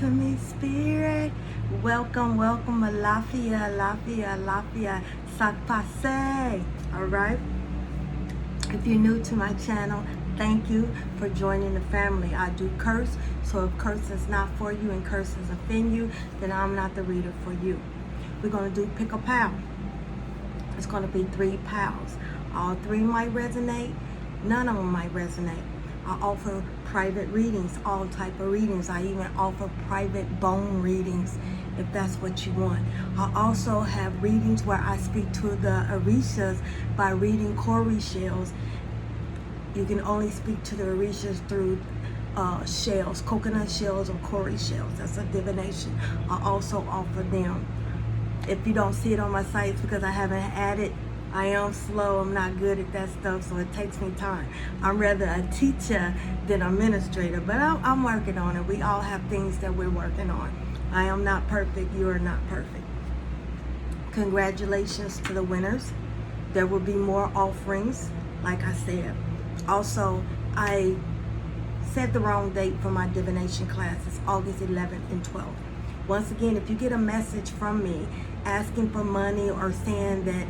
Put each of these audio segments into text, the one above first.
to me, Spirit. Welcome, welcome, Alafia, Alafia, Alafia, Sakpase. All right. If you're new to my channel, thank you for joining the family. I do curse, so if curse is not for you and curses offend you, then I'm not the reader for you. We're going to do pick a pal. It's going to be 3 pals. All 3 might resonate. None of them might resonate. I offer private readings, all type of readings. I even offer private bone readings if that's what you want. I also have readings where I speak to the Orishas by reading cowrie shells. You can only speak to the Orishas through shells, coconut shells or cowrie shells. That's a divination. I also offer them. If you don't see it on my sites because I haven't added, I am slow, I'm not good at that stuff, so it takes me time. I'm rather a teacher than a administrator, but I'm working on it. We all have things that we're working on. I am not perfect, you are not perfect. Congratulations to the winners. There will be more offerings, like I said. Also, I said the wrong date for my divination class. It's August 11th and 12th. Once again, if you get a message from me asking for money or saying that,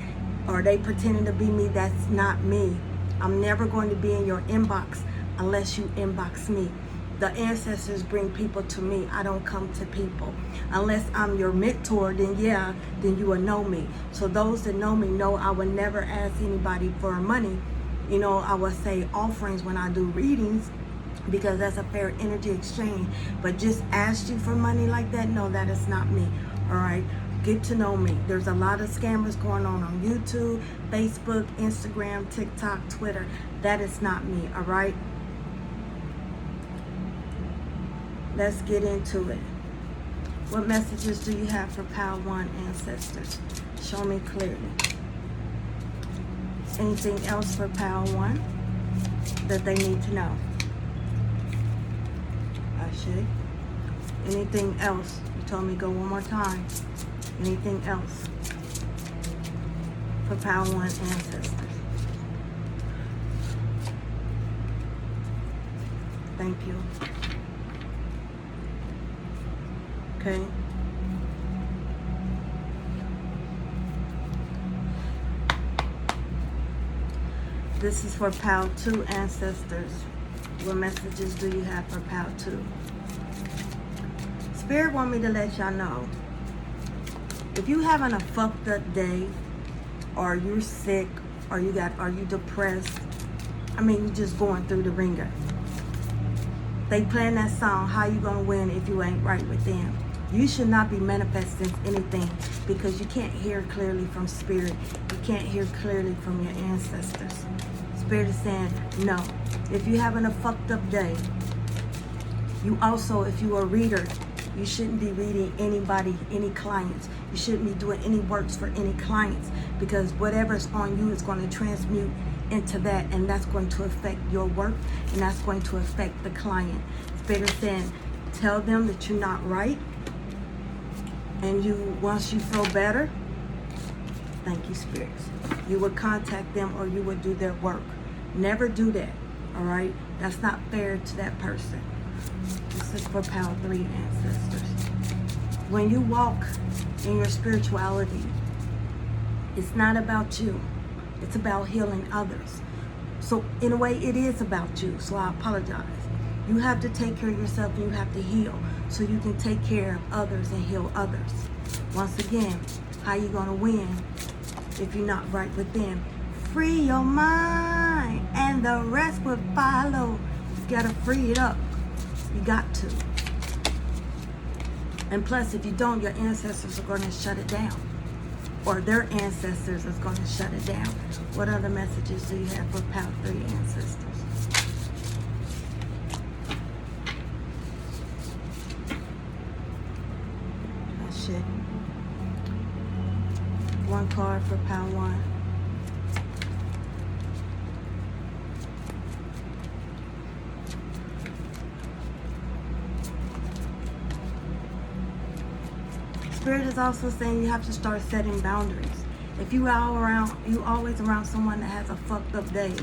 or they pretending to be me, that's not me. I'm never going to be in your inbox unless you inbox me. The ancestors bring people to me. I don't come to people. Unless I'm your mentor, then yeah, then you will know me. So those that know me know I would never ask anybody for money. You know, I would say offerings when I do readings because that's a fair energy exchange. But just ask you for money like that, no, that is not me. All right. Get to know me. There's a lot of scammers going on YouTube, Facebook, Instagram, TikTok, Twitter. That is not me, all right? Let's get into it. What messages do you have for Pal 1 ancestors? Show me clearly. Anything else for Pal 1 that they need to know? Ashe. Anything else? You told me go one more time. Anything else for Pal 1 ancestors? Thank you. Okay. This is for Pal 2 ancestors. What messages do you have for Pal 2? Spirit want me to let y'all know, if you having a fucked up day, or you're sick, or you depressed, I mean, you just going through the ringer. They playing that song, How You Gonna Win If You Ain't Right With Them. You should not be manifesting anything because you can't hear clearly from Spirit. You can't hear clearly from your ancestors. Spirit is saying, no. If you're having a fucked up day, you also, if you're a reader, you shouldn't be reading anybody, any clients. You shouldn't be doing any works for any clients because whatever's on you is going to transmute into that, and that's going to affect your work, and that's going to affect the client. Spirit is saying, tell them that you're not right, and once you feel better, thank you, spirits, you would contact them or you would do their work. Never do that, all right? That's not fair to that person. This is for Pal 3 ancestors. When you walk in your spirituality, it's not about you. It's about healing others. So in a way, it is about you. So I apologize. You have to take care of yourself and you have to heal so you can take care of others and heal others. Once again, how you gonna win if you're not right with them? Free your mind and the rest will follow. You gotta free it up. You got to. And plus, if you don't, your ancestors are going to shut it down. Or their ancestors is going to shut it down. What other messages do you have for Pal 3 ancestors? That's shit. 1 card for Pal 1. Spirit is also saying you have to start setting boundaries. If you always around someone that has a fucked up day,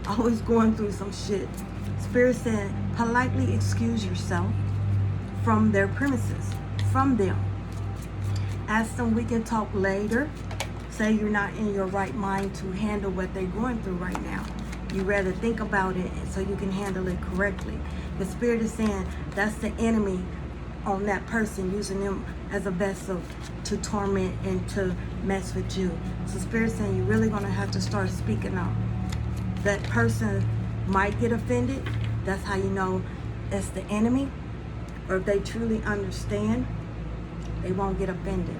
always going through some shit, Spirit said politely excuse yourself from their premises, from them. Ask them, we can talk later. Say you're not in your right mind to handle what they're going through right now. You rather think about it so you can handle it correctly. The Spirit is saying that's the enemy on that person, using them as a vessel to torment and to mess with you. So Spirit is saying you're really going to have to start speaking up. That person might get offended. That's how you know it's the enemy. Or if they truly understand, they won't get offended.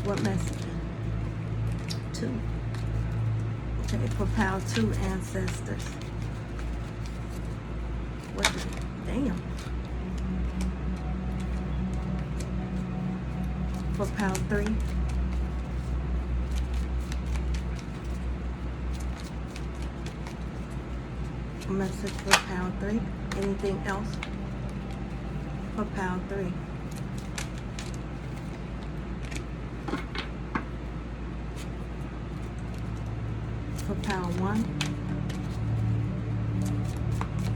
What message? 2. Okay, propel 2 ancestors. What the damn? Propel 3. Message for pound 3. Anything else? For pound 3. For pound 1.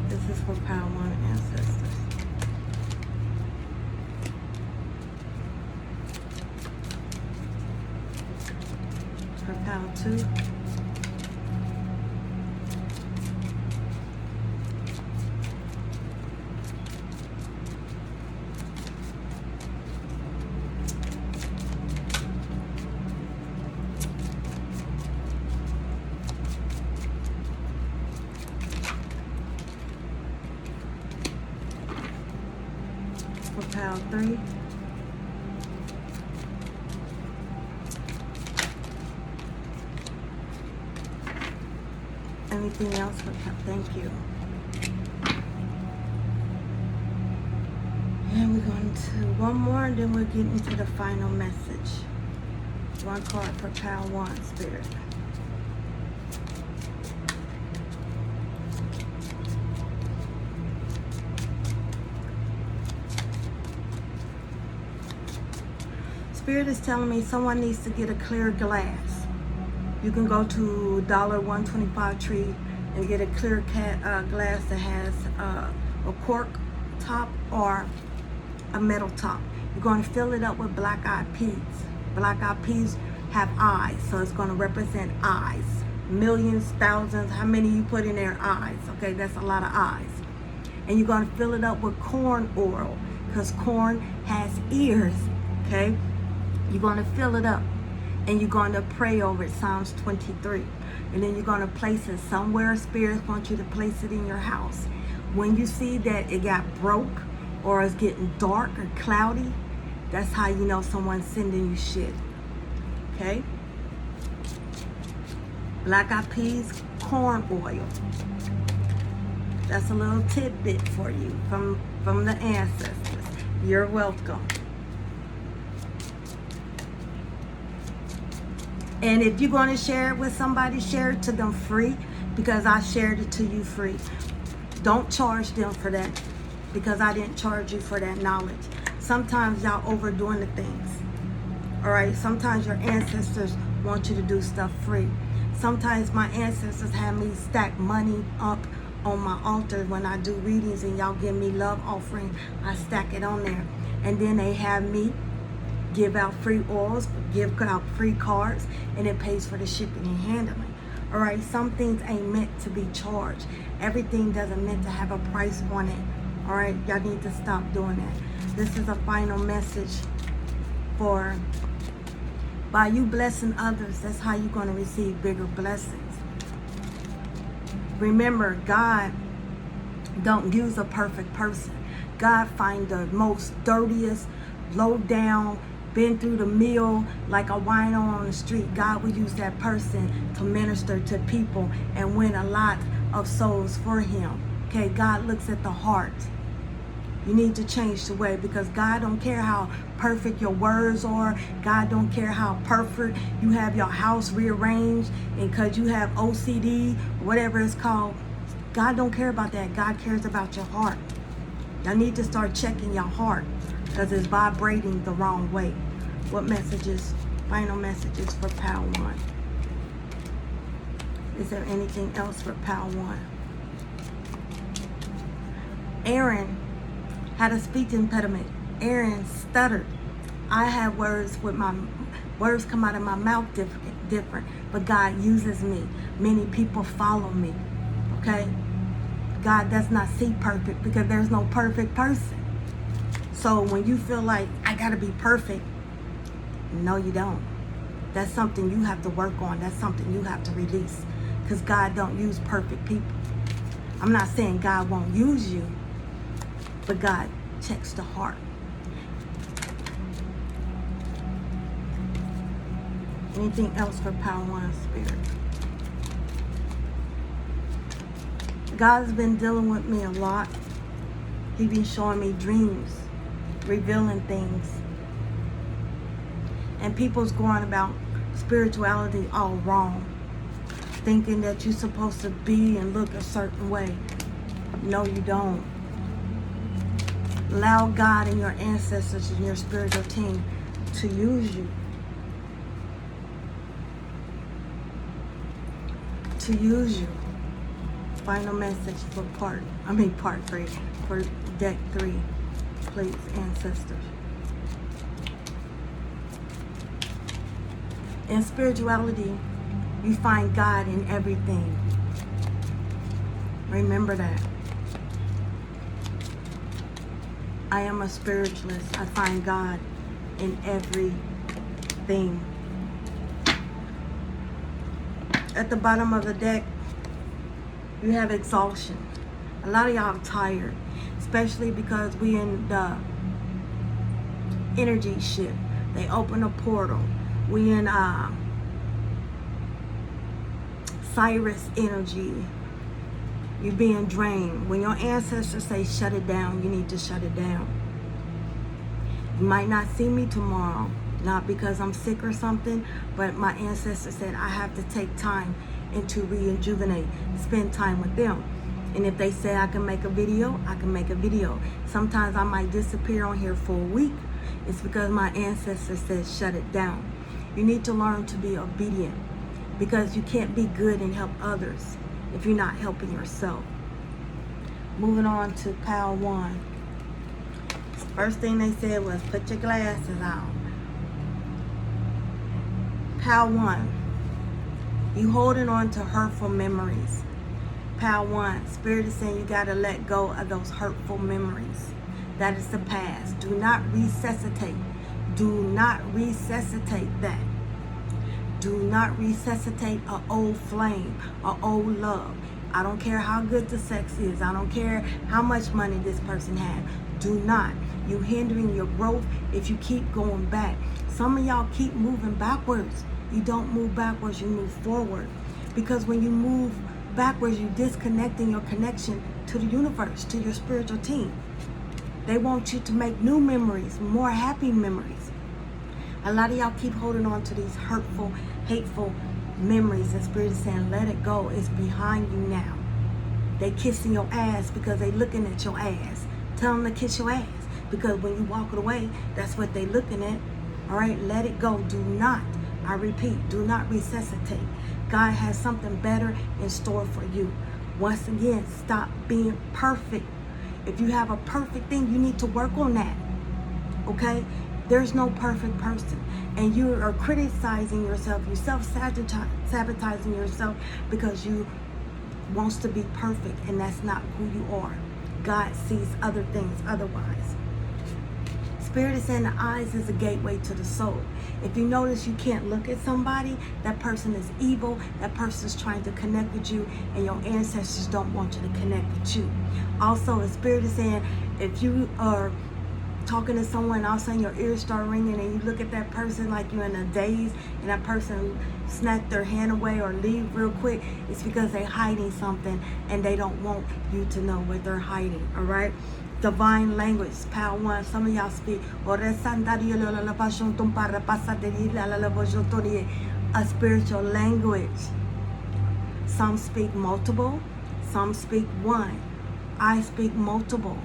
This is for pound 1 ancestors. For pound 2. For pile 3. Anything else for pile? Thank you. And we're going to one more, and then we're getting to the final message. One card for pile 1, Spirit. Spirit is telling me someone needs to get a clear glass. You can go to $1.25 Tree and get a clear glass that has a cork top or a metal top. You're going to fill it up with black-eyed peas. Black-eyed peas have eyes, so it's going to represent eyes. Millions, thousands, how many you put in there? Eyes. Okay, that's a lot of eyes. And you're going to fill it up with corn oil, because corn has ears. Okay, you're going to fill it up, and you're going to pray over it, Psalms 23. And then you're going to place it somewhere. Spirits want you to place it in your house. When you see that it got broke or it's getting dark or cloudy, that's how you know someone's sending you shit. Okay? Black-eyed peas, corn oil. That's a little tidbit for you from the ancestors. You're welcome. And if you're going to share it with somebody, share it to them free, because I shared it to you free. Don't charge them for that, because I didn't charge you for that knowledge. Sometimes y'all overdoing the things. All right? Sometimes your ancestors want you to do stuff free. Sometimes my ancestors have me stack money up on my altar when I do readings, and y'all give me love offering. I stack it on there. And then they have me give out free oils, give out free cards, and it pays for the shipping and handling. All right, some things ain't meant to be charged. Everything doesn't meant to have a price on it. All right, y'all need to stop doing that. This is a final message for, by you blessing others, that's how you're going to receive bigger blessings. Remember, God don't use a perfect person. God find the most dirtiest, low down, been through the mill like a wino on the street. God will use that person to minister to people and win a lot of souls for him. Okay, God looks at the heart. You need to change the way, because God don't care how perfect your words are. God don't care how perfect you have your house rearranged, and because you have OCD, whatever it's called. God don't care about that. God cares about your heart. Y'all need to start checking your heart, because it's vibrating the wrong way. What messages, final messages for pile 1? Is there anything else for pile 1? Aaron had a speech impediment. Aaron stuttered. I had words come out of my mouth different, but God uses me. Many people follow me. Okay? God does not see perfect because there's no perfect person. So when you feel like I gotta be perfect, no, you don't. That's something you have to work on. That's something you have to release, because God don't use perfect people. I'm not saying God won't use you, but God checks the heart. Anything else for power one spirit? God's been dealing with me a lot. He's been showing me dreams, revealing things. And people's going about spirituality all wrong, thinking that you're supposed to be and look a certain way. No, you don't. Allow God and your ancestors and your spiritual team to use you. To use you. Final message for part 3, for deck 3, please, ancestors. In spirituality, you find God in everything. Remember that. I am a spiritualist. I find God in everything. At the bottom of the deck, you have exhaustion. A lot of y'all are tired, especially because we in the energy shift. They open a portal. We in Cyrus energy. You're being drained. When your ancestors say shut it down, you need to shut it down. You might not see me tomorrow, not because I'm sick or something, but my ancestors said I have to take time and to rejuvenate, spend time with them. And if they say I can make a video, I can make a video. Sometimes I might disappear on here for a week. It's because my ancestors said shut it down. You need to learn to be obedient, because you can't be good and help others if you're not helping yourself. Moving on to pile 1. First thing they said was put your glasses on. Pile 1. You holding on to hurtful memories. Pile 1. Spirit is saying you got to let go of those hurtful memories. That is the past. Do not resuscitate. Do not resuscitate that. Do not resuscitate an old flame, an old love. I don't care how good the sex is. I don't care how much money this person had. Do not. You hindering your growth if you keep going back. Some of y'all keep moving backwards. You don't move backwards, you move forward. Because when you move backwards, you're disconnecting your connection to the universe, to your spiritual team. They want you to make new memories, more happy memories. A lot of y'all keep holding on to these hurtful, hateful memories. And Spirit is saying, let it go. It's behind you now. They kissing your ass because they looking at your ass. Tell them to kiss your ass, because when you walk away, that's what they looking at. All right, let it go. Do not, I repeat, do not resuscitate. God has something better in store for you. Once again, stop being perfect. If you have a perfect thing, you need to work on that. Okay? There's no perfect person. And you are criticizing yourself. You're self-sabotaging yourself because you wants to be perfect, and that's not who you are. God sees other things otherwise. Spirit is saying the eyes is a gateway to the soul. If you notice you can't look at somebody, that person is evil. That person is trying to connect with you, and your ancestors don't want you to connect with you. Also, the Spirit is saying if you are talking to someone, all of a sudden your ears start ringing, and you look at that person like you're in a daze, and that person snatch their hand away or leave real quick, it's because they're hiding something, and they don't want you to know what they're hiding. All right? Divine language, power 1. Some of y'all speak a spiritual language. Some speak multiple, some speak one. I speak multiple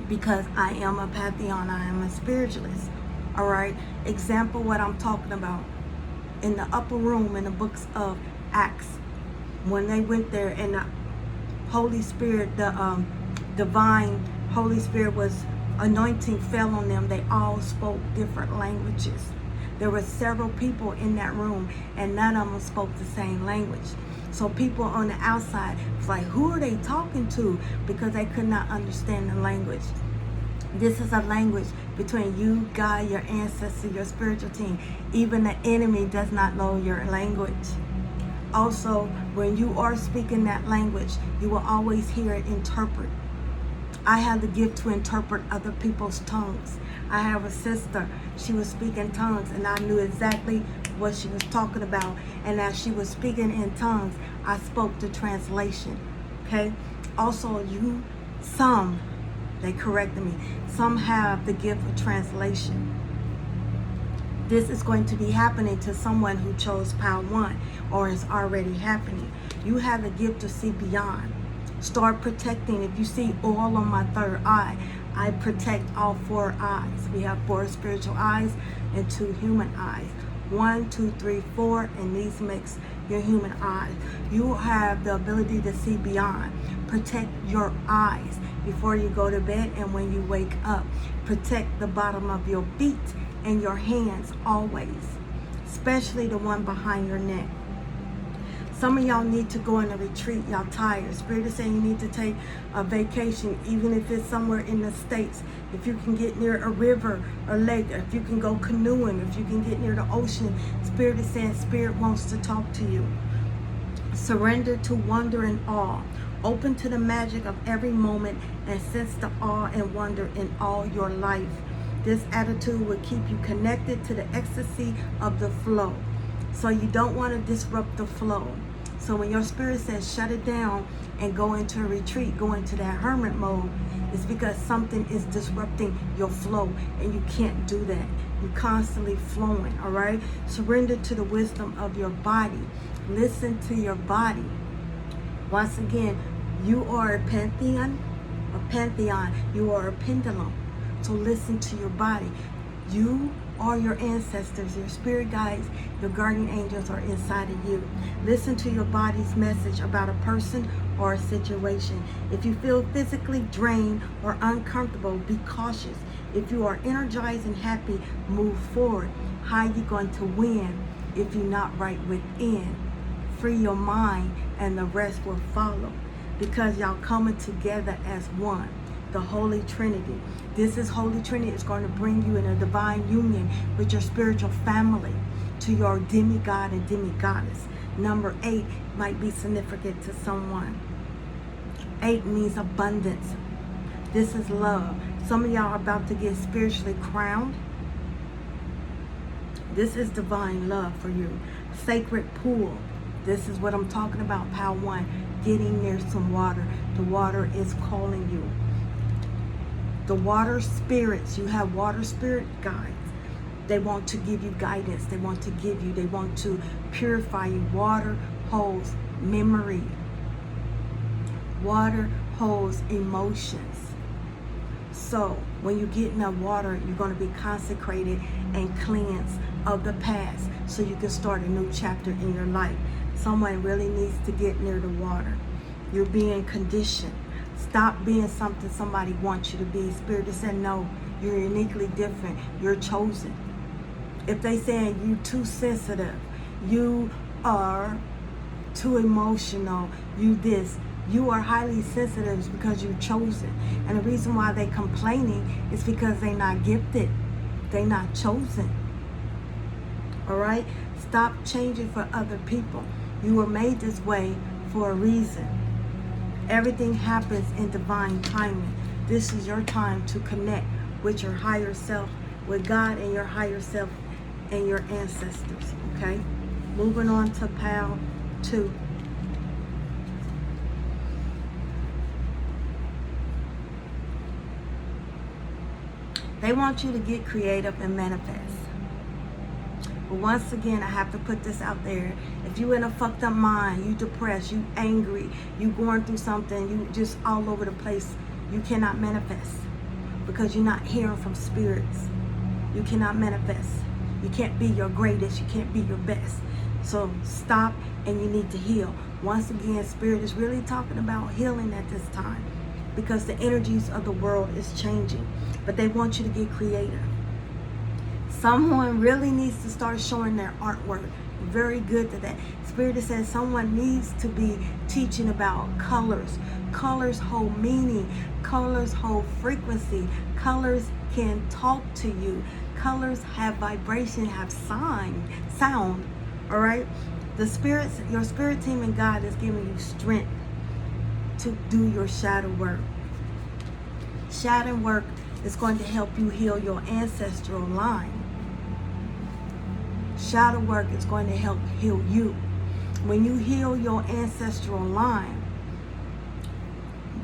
because I am a pantheon, I am a spiritualist. All right, example what I'm talking about. In the upper room in the books of Acts, when they went there and the Holy Spirit, the divine Holy Spirit was anointing fell on them. They all spoke different languages. There were several people in that room, and none of them spoke the same language. So people on the outside was like, who are they talking to? Because they could not understand the language. This is a language between you, God, your ancestor, your spiritual team. Even the enemy does not know your language. Also, when you are speaking that language, you will always hear it interpret. I have the gift to interpret other people's tongues. I have a sister, she was speaking tongues, and I knew exactly what she was talking about. And as she was speaking in tongues, I spoke the translation. Okay? Also, they corrected me, some have the gift of translation. This is going to be happening to someone who chose Pile 1, or is already happening. You have the gift to see beyond. Start protecting. If you see oil on my third eye, I protect all 4 eyes. We have 4 spiritual eyes and 2 human eyes. 1, 2, 3, 4, and these makes your human eyes. You have the ability to see beyond. Protect your eyes before you go to bed and when you wake up. Protect the bottom of your feet and your hands always, especially the one behind your neck. Some of y'all need to go on a retreat. Y'all tired. Spirit is saying you need to take a vacation, even if it's somewhere in the States. If you can get near a river or lake, if you can go canoeing, if you can get near the ocean. Spirit is saying Spirit wants to talk to you. Surrender to wonder and awe. Open to the magic of every moment and sense the awe and wonder in all your life. This attitude will keep you connected to the ecstasy of the flow. So you don't want to disrupt the flow. So when your spirit says shut it down and go into a retreat, go into that hermit mode, it's because something is disrupting your flow and you can't do that. You're constantly flowing, all right? Surrender to the wisdom of your body. Listen to your body. Once again, you are a pantheon. You are a pendulum. So listen to your body. You are your ancestors, your spirit guides, your guardian angels are inside of you. Listen to your body's message about a person or a situation. If you feel physically drained or uncomfortable, be cautious. If you are energized and happy, move forward. How are you going to win if you're not right within? Free your mind and the rest will follow, because y'all coming together as one. The Holy Trinity. This is Holy Trinity. It's going to bring you in a divine union with your spiritual family, to your demigod and demigoddess. Number 8 might be significant to someone. 8 means abundance. This is love. Some of y'all are about to get spiritually crowned. This is divine love for you. Sacred pool. This is what I'm talking about. Pile 1. Getting near some water. The water is calling you. The water spirits, you have water spirit guides. They want to give you guidance. They want to purify you. Water holds memory. Water holds emotions. So when you get in that water, you're going to be consecrated and cleansed of the past, so you can start a new chapter in your life. Someone really needs to get near the water. You're being conditioned. Stop being something somebody wants you to be. Spirit is saying, no, you're uniquely different. You're chosen. If they saying you too sensitive, you are too emotional, you this, you are highly sensitive because you're chosen. And the reason why they complaining is because they're not gifted. They're not chosen. All right? Stop changing for other people. You were made this way for a reason. Everything happens in divine timing. This is your time to connect with your higher self, with God and your higher self and your ancestors, okay? Moving on to pile 2. They want you to get creative and manifest. But once again, I have to put this out there. If you in a fucked up mind, you depressed, you angry, you going through something, you just all over the place, you cannot manifest because you're not hearing from spirits. You cannot manifest. You can't be your greatest. You can't be your best. So stop, and you need to heal. Once again, Spirit is really talking about healing at this time. because the energies of the world is changing. But they want you to get creative. Someone really needs to start showing their artwork. Very good to that. Spirit says someone needs to be teaching about colors. Colors hold meaning. Colors hold frequency. Colors can talk to you. Colors have vibration, have sound. All right? Your spirit team and God is giving you strength to do your shadow work. Shadow work is going to help you heal your ancestral line. Shadow work is going to help heal you. When you heal your ancestral line,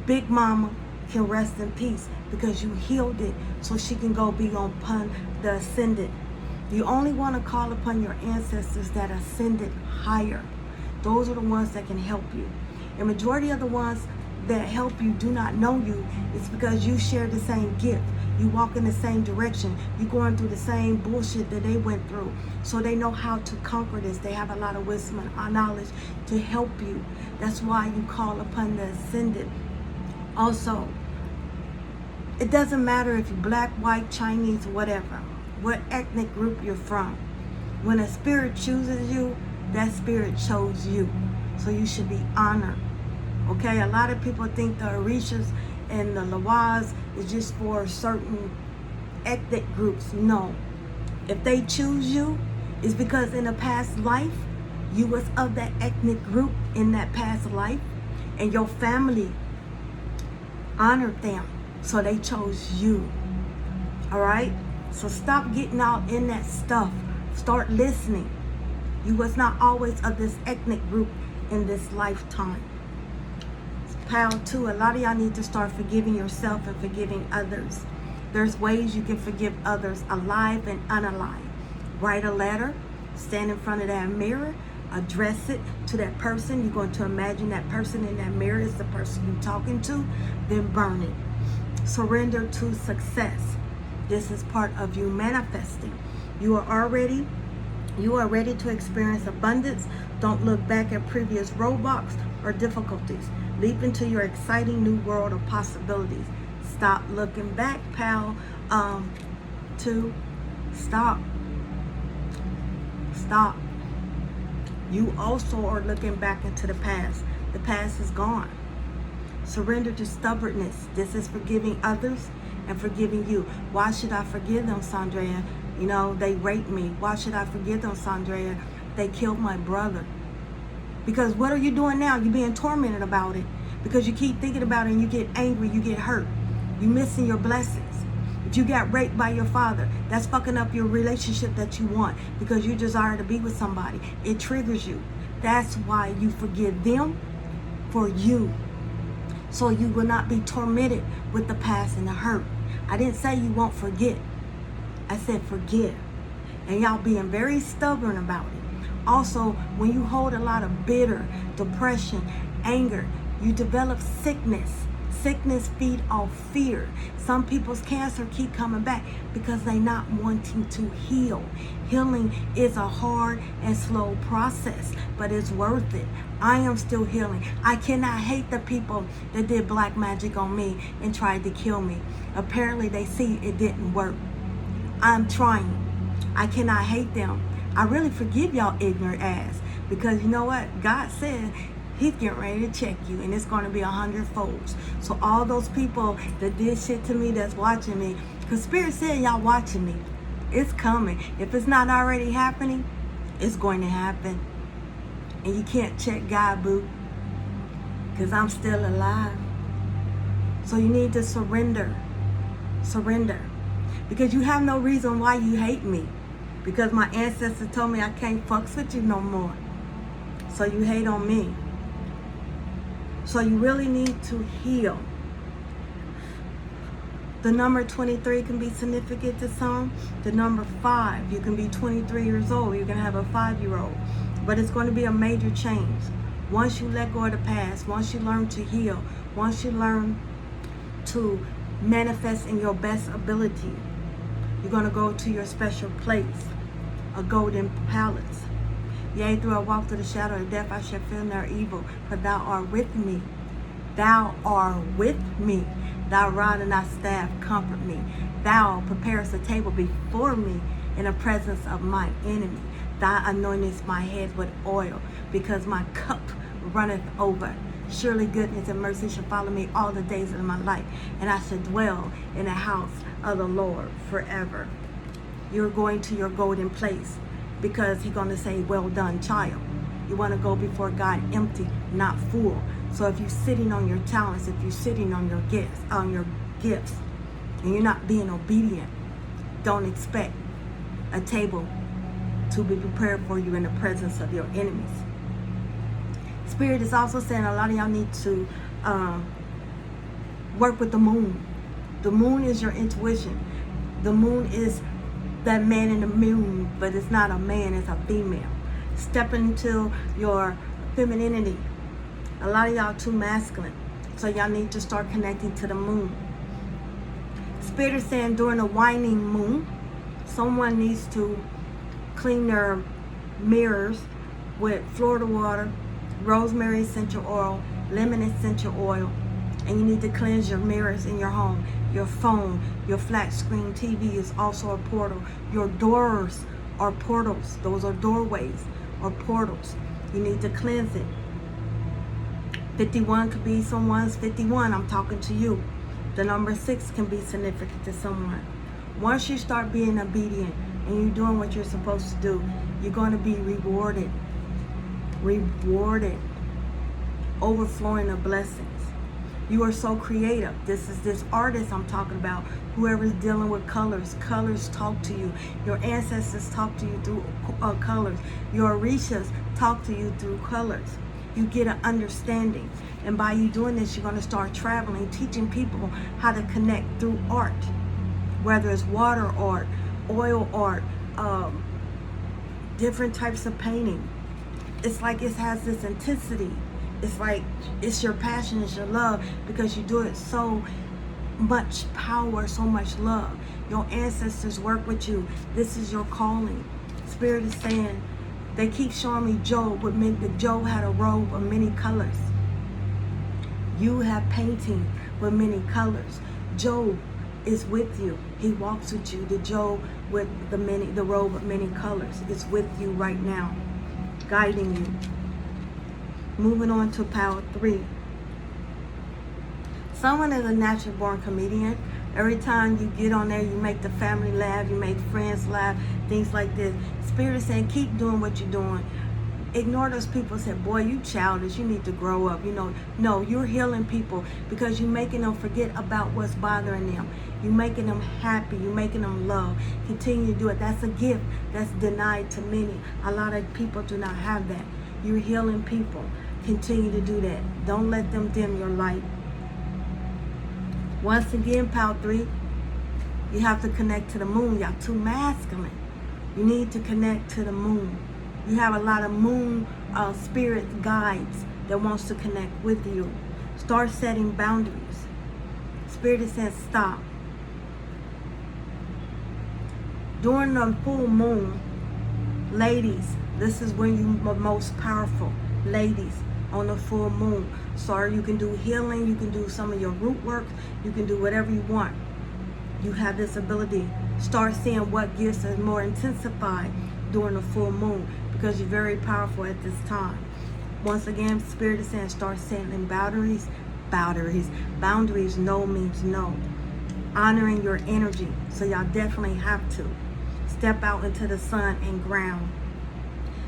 Big Mama can rest in peace because you healed it so she can go be upon the ascendant. You only want to call upon your ancestors that ascended higher. Those are the ones that can help you. The majority of the ones that help you do not know you. It's because you share the same gift. You walk in the same direction. You're going through the same bullshit that they went through. So they know how to conquer this. They have a lot of wisdom and knowledge to help you. That's why you call upon the ascendant. Also, it doesn't matter if you're black, white, Chinese, whatever, what ethnic group you're from. When a spirit chooses you, that spirit chose you. So you should be honored. Okay, a lot of people think the Orishas and the Lawaz is just for certain ethnic groups. No. If they choose you, it's because in a past life, you was of that ethnic group in that past life, and your family honored them. So they chose you. All right? So stop getting out in that stuff. Start listening. You was not always of this ethnic group in this lifetime. Pile 2, a lot of y'all need to start forgiving yourself and forgiving others. There's ways you can forgive others, alive and unalive. Write a letter, stand in front of that mirror, address it to that person. You're going to imagine that person in that mirror is the person you're talking to, then burn it. Surrender to success. This is part of you manifesting. You are ready to experience abundance. Don't look back at previous roadblocks or difficulties. Leap into your exciting new world of possibilities. Stop looking back, pal. 2, stop. Stop. You also are looking back into the past. The past is gone. Surrender to stubbornness. This is forgiving others and forgiving you. Why should I forgive them, Sandrea? You know, they raped me. Why should I forgive them, Sandrea? They killed my brother. Because what are you doing now? You're being tormented about it. Because you keep thinking about it and you get angry, you get hurt. You're missing your blessings. If you got raped by your father, that's fucking up your relationship that you want because you desire to be with somebody. It triggers you. That's why you forgive them for you. So you will not be tormented with the past and the hurt. I didn't say you won't forget. I said forgive. And y'all being very stubborn about it. Also, when you hold a lot of bitter, depression, anger, you develop sickness. Sickness feed off fear. Some people's cancer keep coming back because they're not wanting to heal. Healing is a hard and slow process, but it's worth it. I am still healing. I cannot hate the people that did black magic on me and tried to kill me. Apparently they see it didn't work. I'm trying. I cannot hate them. I really forgive y'all ignorant ass because you know what? God said He's getting ready to check you, and it's going to be 100-fold. So all those people that did shit to me, that's watching me, because Spirit said y'all watching me. It's coming. If it's not already happening, it's going to happen. And you can't check God, boo, because I'm still alive. So you need to surrender. Surrender. Because you have no reason why you hate me. Because my ancestors told me I can't fucks with you no more. So you hate on me. So you really need to heal. The number 23 can be significant to some. The number 5, you can be 23 years old. You're going to have a 5-year-old. But it's going to be a major change. Once you let go of the past, once you learn to heal, once you learn to manifest in your best ability, you're going to go to your special place, a golden palace. Yea, through I walk through the shadow of death, I shall fear no evil, for thou art with me. Thou art with me. Thy rod and thy staff comfort me. Thou preparest a table before me in the presence of my enemy. Thou anointest my head with oil, because my cup runneth over. Surely goodness and mercy shall follow me all the days of my life, and I shall dwell in the house of the Lord forever. You're going to your golden place, because he's going to say, well done, child. You want to go before God empty, not full. So if you're sitting on your talents, if you're sitting on your gifts, and you're not being obedient, don't expect a table to be prepared for you in the presence of your enemies. Spirit is also saying a lot of y'all need to work with the moon. The moon is your intuition. The moon is that man in the moon, but it's not a man, it's a female. Step into your femininity. A lot of y'all too masculine, so y'all need to start connecting to the moon. Spirit is saying during a waning moon, someone needs to clean their mirrors with Florida water, rosemary essential oil, lemon essential oil, and you need to cleanse your mirrors in your home. Your phone, your flat screen TV is also a portal. Your doors are portals. Those are doorways or portals. You need to cleanse it. 51 could be someone's 51. I'm talking to you. The number 6 can be significant to someone. Once you start being obedient and you're doing what you're supposed to do, you're going to be rewarded. Rewarded. Overflowing of blessings. You are so creative. This is this artist I'm talking about. Whoever's dealing with colors. Colors talk to you. Your ancestors talk to you through colors. Your orishas talk to you through colors. You get an understanding. And by you doing this, you're going to start traveling, teaching people how to connect through art. Whether it's water art, oil art, different types of painting. It's like it has this intensity. It's like it's your passion, it's your love, because you do it so much power, so much love. Your ancestors work with you. This is your calling. Spirit is saying, they keep showing me Job. Job had a robe of many colors. You have painting with many colors. Job is with you. He walks with you. The Job with the robe of many colors is with you right now, guiding you. Moving on to power 3. Someone is a natural born comedian. Every time you get on there, you make the family laugh, you make friends laugh, things like this. Spirit is saying, keep doing what you're doing. Ignore those people who say, boy, you childish, you need to grow up. No, you're healing people, because you're making them forget about what's bothering them. You're making them happy, you're making them love. Continue to do it. That's a gift that's denied to many. A lot of people do not have that. You're healing people. Continue to do that. Don't let them dim your light. Once again, power 3, you have to connect to the moon. Y'all too masculine. You need to connect to the moon. You have a lot of moon spirit guides that wants to connect with you. Start setting boundaries. Spirit is saying stop. During the full moon, ladies, this is when you're most powerful. Ladies, on the full moon. So you can do healing, you can do some of your root work, you can do whatever you want. You have this ability. Start seeing what gifts are more intensified during the full moon, because you're very powerful at this time. Once again, Spirit is saying start setting boundaries. Boundaries, no means no. Honoring your energy. So y'all definitely have to step out into the sun and ground.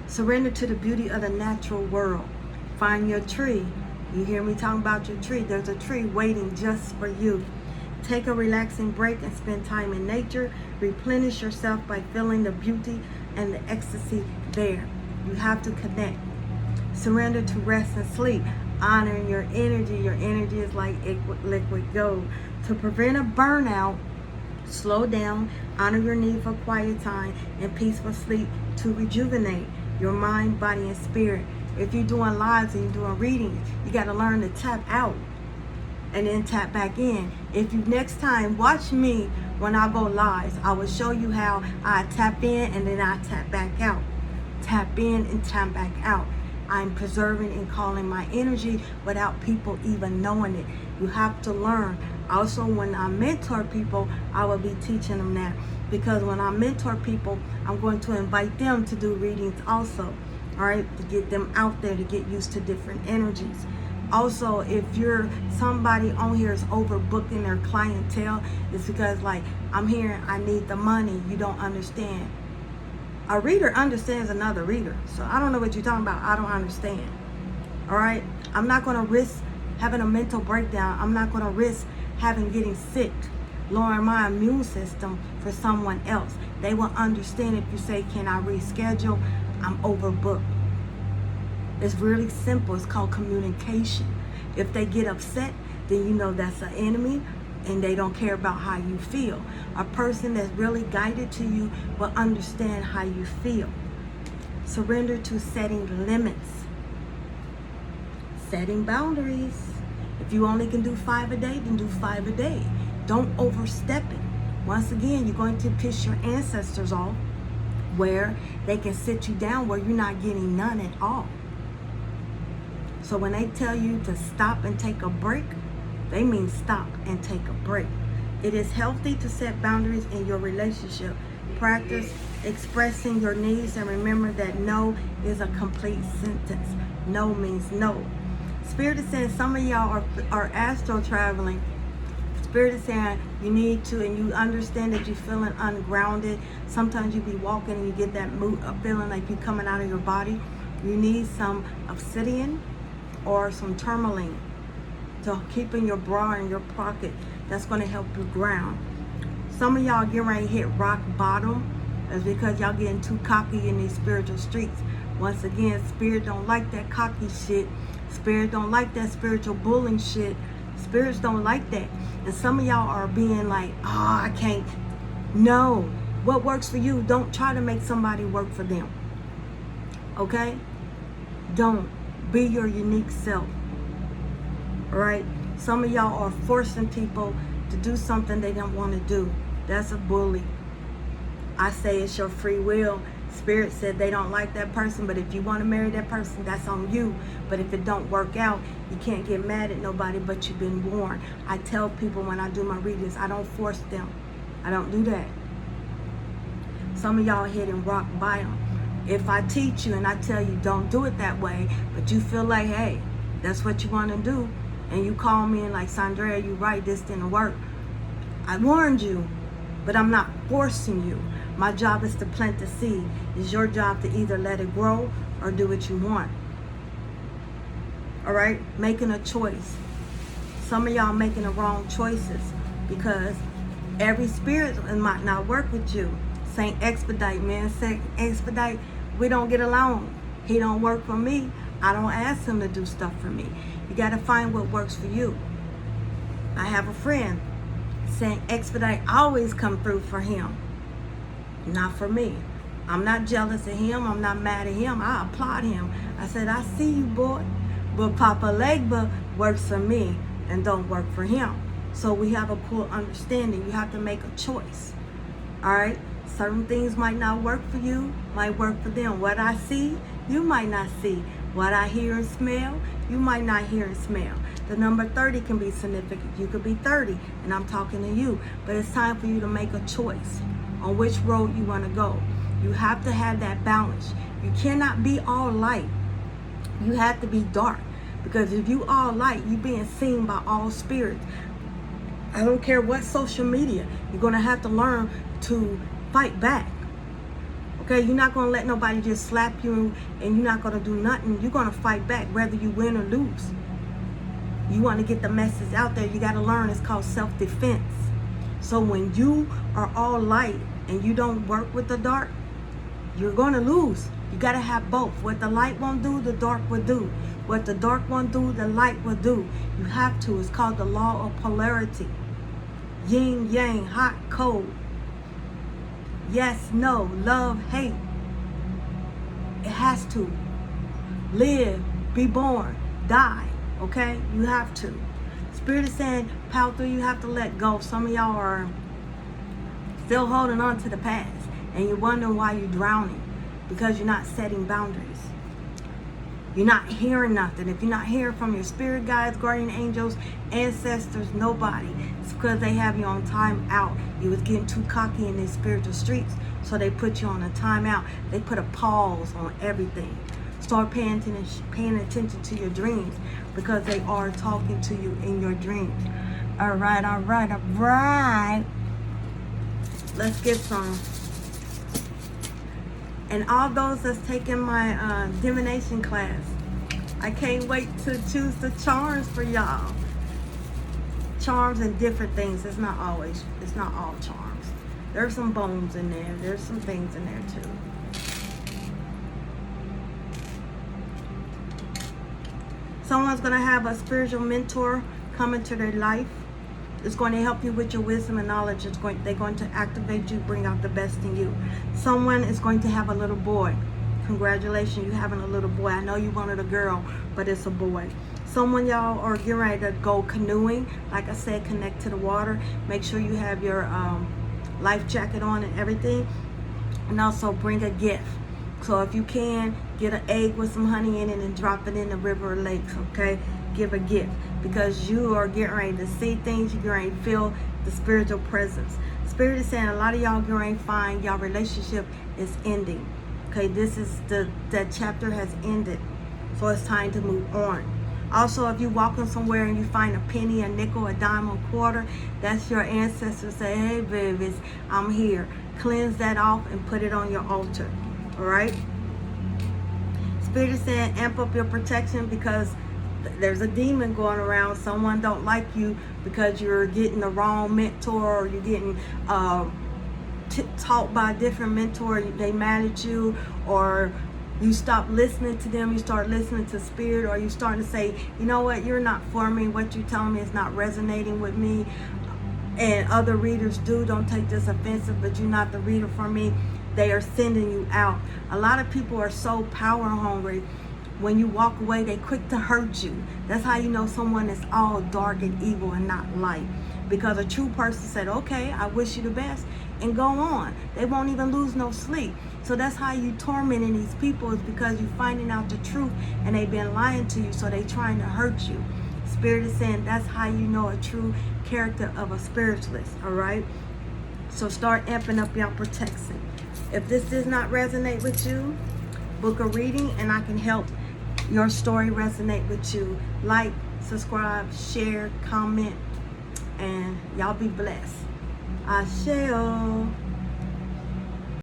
Surrender to the beauty of the natural world. Find your tree. You hear me talking about your tree. There's a tree waiting just for you. Take a relaxing break and spend time in nature. Replenish yourself by feeling the beauty and the ecstasy there. You have to connect. Surrender to rest and sleep. Honoring your energy. Your energy is like liquid gold. To prevent a burnout, slow down. Honor your need for quiet time and peaceful sleep to rejuvenate your mind, body, and spirit. If you're doing lives and you're doing readings, you got to learn to tap out and then tap back in. If you next time watch me when I go live, I will show you how I tap in and then I tap back out. Tap in and tap back out. I'm preserving and calling my energy without people even knowing it. You have to learn. Also, when I mentor people, I will be teaching them that. Because when I mentor people, I'm going to invite them to do readings also. All right, to get them out there to get used to different energies. Also, if you're somebody on here is overbooking their clientele, it's because like, I'm here, I need the money. You don't understand. A reader understands another reader. So I don't know what you're talking about. I don't understand. All right, I'm not going to risk having a mental breakdown. I'm not going to risk getting sick, lowering my immune system for someone else. They will understand if you say, can I reschedule? I'm overbooked. It's really simple. It's called communication. If they get upset, then you know that's an enemy and they don't care about how you feel. A person that's really guided to you will understand how you feel. Surrender to setting limits. Setting boundaries. If you only can do 5 a day, then do 5 a day. Don't overstep it. Once again, you're going to piss your ancestors off where they can sit you down where you're not getting none at all. So when they tell you to stop and take a break, they mean stop and take a break. It is healthy to set boundaries in your relationship. Practice expressing your needs and remember that no is a complete sentence. No means no. Spirit is saying some of y'all are astral traveling. Spirit is saying you need to, and you understand that you're feeling ungrounded. Sometimes you be walking and you get that mood of feeling like you're coming out of your body. You need some obsidian or some tourmaline to keep in your bra in your pocket. That's going to help you ground. Some of y'all getting ready to hit rock bottom. That's because y'all getting too cocky in these spiritual streets. Once again, Spirit don't like that cocky shit. Spirit don't like that spiritual bullying shit. Spirits don't like that. And some of y'all are being like, oh, I can't. No. What works for you, don't try to make somebody work for them. Okay? Don't. Be your unique self. All right? Some of y'all are forcing people to do something they don't want to do. That's a bully. I say it's your free will. Spirit said they don't like that person, but if you want to marry that person, that's on you. But if it don't work out, you can't get mad at nobody, but you've been warned. I tell people when I do my readings, I don't force them. I don't do that. Some of y'all hitting rock bottom. If I teach you and I tell you don't do it that way, but you feel like, hey, that's what you want to do, and you call me and like, Sandra, you right, this didn't work. I warned you, but I'm not forcing you. My job is to plant the seed. It's your job to either let it grow or do what you want. All right? Making a choice. Some of y'all making the wrong choices because every spirit might not work with you. Saint Expedite, man. Saint Expedite, we don't get along. He don't work for me. I don't ask him to do stuff for me. You got to find what works for you. I have a friend. Saint Expedite always come through for him. Not for me. I'm not jealous of him. I'm not mad at him. I applaud him. I said, I see you, boy. But Papa Legba works for me and don't work for him. So we have a cool understanding. You have to make a choice. All right? Certain things might not work for you, might work for them. What I see, you might not see. What I hear and smell, you might not hear and smell. The number 30 can be significant. You could be 30, and I'm talking to you. But it's time for you to make a choice on which road you want to go. You have to have that balance. You cannot be all light. You have to be dark. Because if you all light, you're being seen by all spirits. I don't care what social media. You're going to have to learn to fight back. Okay, you're not going to let nobody just slap you and you're not going to do nothing. You're going to fight back whether you win or lose. You want to get the message out there. You got to learn. It's called self-defense. So when you are all light and you don't work with the dark, you're going to lose. You got to have both. What the light won't do, the dark will do. What the dark won't do, the light will do. You have to. It's called the law of polarity. Yin, yang, hot, cold. Yes, no, love, hate. It has to. Live, be born, die. Okay? You have to. Spirit is saying, power through, you have to let go. Some of y'all are still holding on to the past. And you're wondering why you're drowning. Because you're not setting boundaries. You're not hearing nothing. If you're not hearing from your spirit guides, guardian angels, ancestors, nobody, it's because they have you on time out. You was getting too cocky in these spiritual streets, so they put you on a timeout. They put a pause on everything. Start paying attention to your dreams, because they are talking to you in your dreams. All right, all right, all right. Let's get some. And all those that's taking my divination class, I can't wait to choose the charms for y'all. Charms and different things. It's not all charms. There's some bones in there. There's some things in there too. Someone's going to have a spiritual mentor come into their life. It's going to help you with your wisdom and knowledge. They're going to activate you, bring out the best in you. Someone is going to have a little boy. Congratulations, you having a little boy. I know you wanted a girl, but it's a boy. Someone, y'all, are getting ready to go canoeing. Like I said, connect to the water. Make sure you have your life jacket on and everything. And also bring a gift. So if you can, get an egg with some honey in it and drop it in the river or lakes, okay? Give a gift, because you are getting ready to see things. You're getting ready to feel the spiritual presence. Spirit is saying a lot of y'all getting ready to find y'all relationship is ending. Okay, this is that chapter has ended. So it's time to move on. Also, if you're walking somewhere and you find a penny, a nickel, a dime, a quarter, that's your ancestors say, hey, babies, I'm here. Cleanse that off and put it on your altar. All right? Spirit is saying amp up your protection, because there's a demon going around. Someone don't like you because you're getting the wrong mentor, or you're getting taught by a different mentor. They mad at you, or you stop listening to them. You start listening to spirit, or you starting to say, you know what, you're not for me. What you're telling me is not resonating with me. And other readers don't take this offensive, but you're not the reader for me. They are sending you out. A lot of people are so power hungry. When you walk away, they quick to hurt you. That's how you know someone is all dark and evil and not light. Because a true person said, okay, I wish you the best, and go on. They won't even lose no sleep. So that's how you tormenting these people, is because you're finding out the truth and they've been lying to you, so they trying to hurt you. Spirit is saying that's how you know a true character of a spiritualist, all right? So start amping up your protection. If this does not resonate with you, book a reading and I can help your story resonate with you. Like, subscribe, share, comment, and y'all be blessed. Ashe.